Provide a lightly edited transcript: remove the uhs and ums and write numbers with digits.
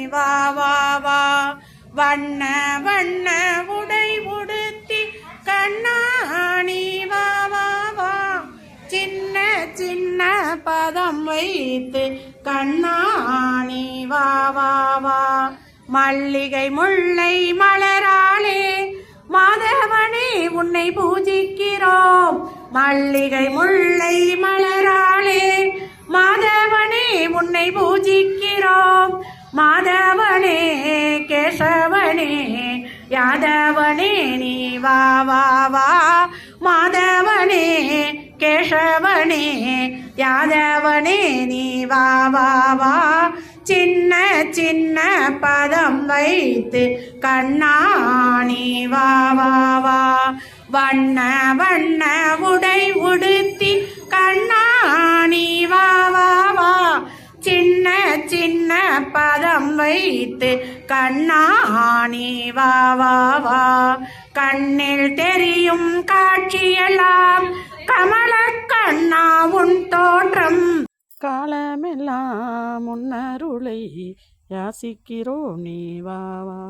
வா வா வா வண்ண வண்ண உடை உடுத்தி கண்ணாணி வா வா வா சின்ன சின்ன பதம் வைத்து கண்ணாணி வா வா வா மல்லிகை முல்லை மலராளே மாதவனே உன்னை பூஜிக்கிறோம். மல்லிகை முல்லை மலராளே மாதவனே உன்னை பூஜிக்கிறோம். மாதவனே கேசவனே யாதவனே நீ வா வா வா மாதவனே கேசவனே யாதவனே நீ வா வா வா சின்ன சின்ன பதம் வைத்து கண்ணாணி வா வா வா வண்ண வண்ண உடை உடுத்தி கண்ணாணி வா வா வா சின்ன சின்ன பதம் வைத்து கண்ணாணி வா வா வா கண்ணில் தெரியும் காட்சியெல்லாம் கமல கண்ணா உன் தோற்றம் காலமெல்லாம் முன்னருளை யாசிக்கிறோம் நீ வா வா.